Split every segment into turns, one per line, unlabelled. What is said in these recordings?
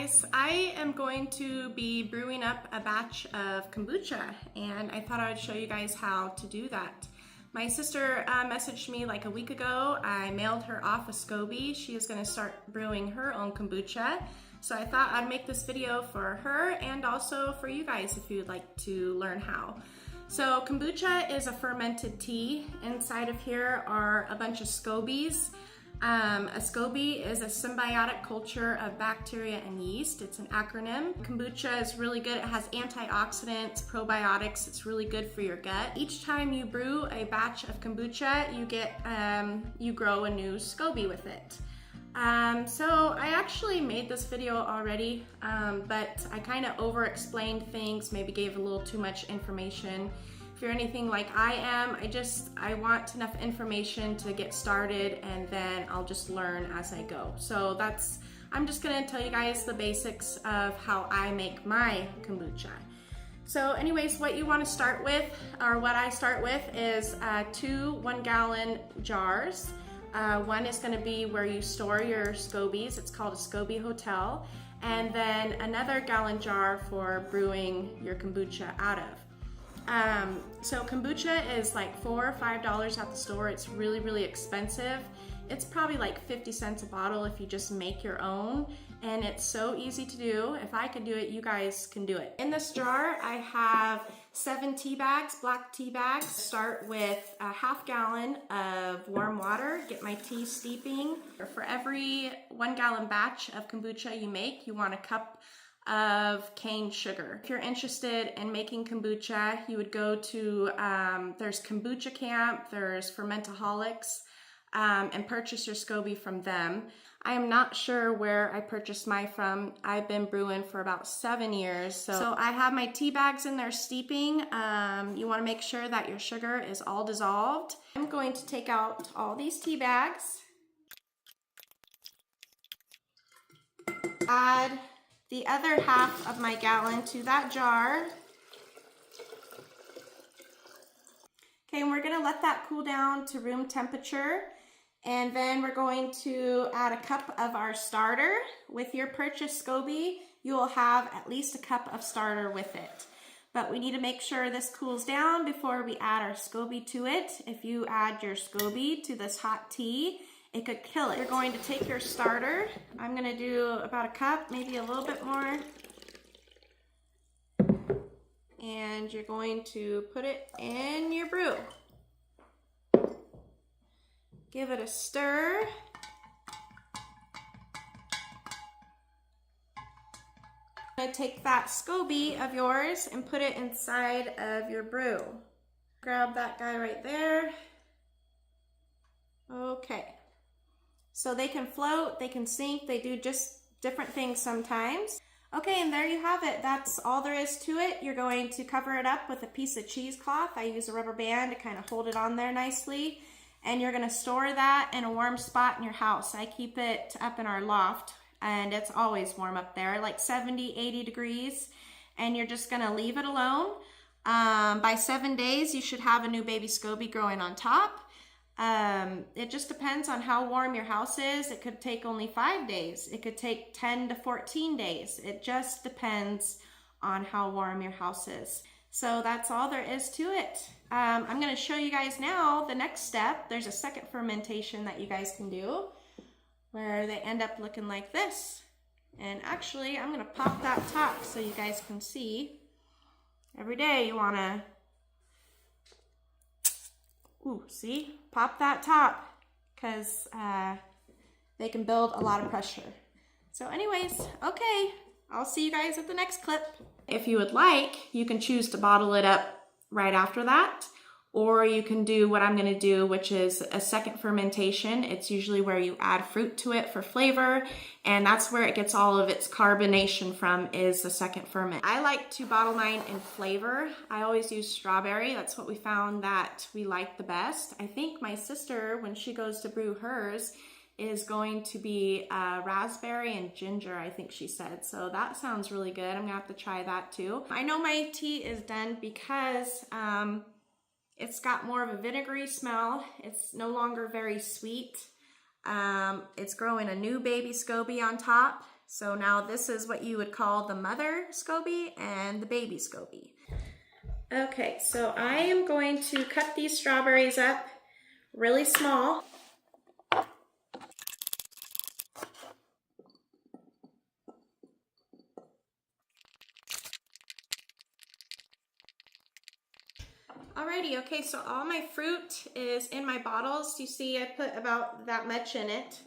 guys, I am going to be brewing up a batch of kombucha, and I thought I would show you guys how to do that. My sister messaged me like a week ago. I mailed her off a SCOBY. She is going to start brewing her own kombucha, so I thought I'd make this video for her and also for you guys if you'd like to learn how. So kombucha is a fermented tea. Inside of here are a bunch of SCOBYs. A SCOBY is a symbiotic culture of bacteria and yeast. It's an acronym. Kombucha is really good. It has antioxidants, probiotics. It's really good for your gut. Each time you brew a batch of kombucha, you grow a new SCOBY with it. So I actually made this video already, but I kind of over-explained things, maybe gave a little too much information. If you're anything like I am, I want enough information to get started, and then I'll just learn as I go. So I'm just gonna tell you guys the basics of how I make my kombucha. So anyways, what you wanna start with, or what I start with, is 2 1-gallon jars. One is gonna be where you store your SCOBYs. It's called a SCOBY hotel. And then another gallon jar for brewing your kombucha out of. So kombucha is like $4 or $5 at the store. It's really, really expensive. It's probably like 50 cents a bottle if you just make your own, and it's so easy to do. If I could do it, you guys can do it. In this jar, I have 7 tea bags, black tea bags. Start with a ½ gallon of warm water, get my tea steeping. For every 1-gallon batch of kombucha you make, you want a cup of cane sugar. If you're interested in making kombucha, you would go to, there's Kombucha Camp, there's Fermentaholics, and purchase your SCOBY from them. I am not sure where I purchased mine from. I've been brewing for about 7 years. So I have my tea bags in there steeping. You wanna make sure that your sugar is all dissolved. I'm going to take out all these tea bags, add the other half of my gallon to that jar. Okay, and we're gonna let that cool down to room temperature. And then we're going to add a cup of our starter. With your purchased SCOBY, you will have at least a cup of starter with it. But we need to make sure this cools down before we add our SCOBY to it. If you add your SCOBY to this hot tea, it could kill it. You're going to take your starter. I'm gonna do about a cup, maybe a little bit more. And you're going to put it in your brew. Give it a stir. I'm gonna take that SCOBY of yours and put it inside of your brew. Grab that guy right there. Okay. So they can float, they can sink, they do just different things sometimes. Okay, and there you have it. That's all there is to it. You're going to cover it up with a piece of cheesecloth. I use a rubber band to kind of hold it on there nicely. And you're gonna store that in a warm spot in your house. I keep it up in our loft, and it's always warm up there, like 70, 80 degrees. And you're just gonna leave it alone. By 7 days, you should have a new baby SCOBY growing on top. It just depends on how warm your house is. It could take only 5 days. It could take 10 to 14 days. It just depends on how warm your house is. So that's all there is to it. I'm gonna show you guys now the next step. There's a second fermentation that you guys can do where they end up looking like this. And actually, I'm gonna pop that top so you guys can see. Every day you wanna, see? Pop that top, because they can build a lot of pressure. So anyways, okay, I'll see you guys at the next clip. If you would like, you can choose to bottle it up right after that, or you can do what I'm gonna do, which is a second fermentation. It's usually where you add fruit to it for flavor, and that's where it gets all of its carbonation from, is the second ferment. I like to bottle mine in flavor. I always use strawberry. That's what we found that we like the best. I think my sister, when she goes to brew hers, is going to be raspberry and ginger, I think she said. So that sounds really good. I'm gonna have to try that too. I know my tea is done because it's got more of a vinegary smell. It's no longer very sweet. It's growing a new baby SCOBY on top. So now this is what you would call the mother SCOBY and the baby SCOBY. Okay, so I am going to cut these strawberries up really small. Alrighty, okay, so all my fruit is in my bottles. You see I put about that much in it.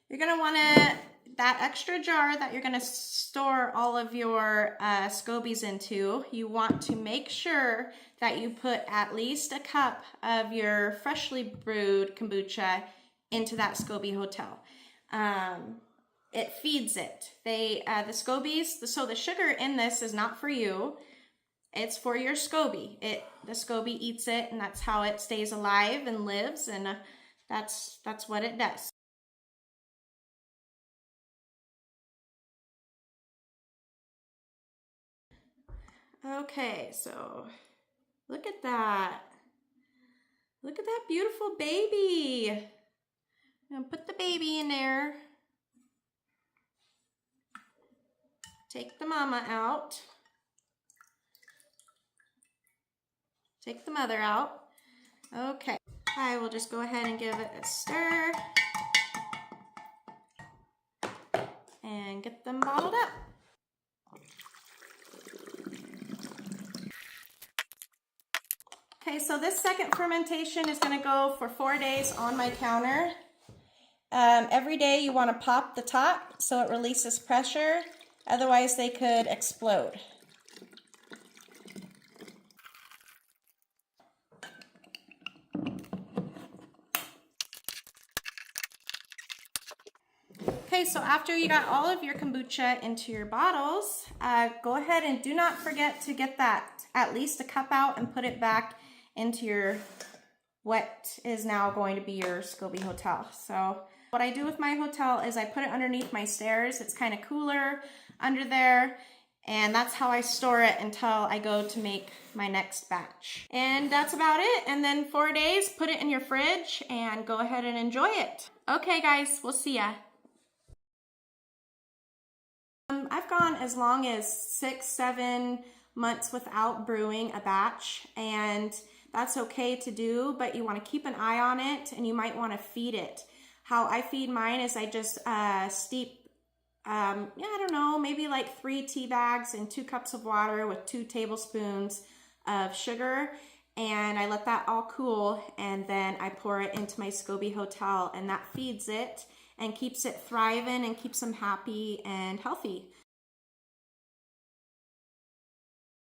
You're gonna wanna, that extra jar that you're gonna store all of your SCOBYs into, you want to make sure that you put at least a cup of your freshly brewed kombucha into that SCOBY hotel. It feeds it. The SCOBYs, so the sugar in this is not for you. It's for your SCOBY. The SCOBY eats it, and that's how it stays alive and lives, and that's what it does. Okay, so look at that. Look at that beautiful baby. I'm gonna put the baby in there. Take the mama out. Take the mother out. Okay, I will just go ahead and give it a stir and get them bottled up. Okay, so this second fermentation is gonna go for 4 days on my counter. Every day you wanna pop the top so it releases pressure, otherwise they could explode. Okay, so after you got all of your kombucha into your bottles, go ahead and do not forget to get that at least a cup out and put it back into your, what is now going to be your SCOBY hotel. So what I do with my hotel is I put it underneath my stairs. It's kind of cooler under there, and that's how I store it until I go to make my next batch. And that's about it. And then 4 days, put it in your fridge and go ahead and enjoy it. Okay guys, we'll see ya. I've gone as long as 6-7 months without brewing a batch, and that's okay to do, but you want to keep an eye on it, and you might want to feed it. How I feed mine is I just steep, I don't know, maybe like 3 tea bags in 2 cups of water with 2 tablespoons of sugar, and I let that all cool, and then I pour it into my SCOBY hotel, and that feeds it and keeps it thriving and keeps them happy and healthy.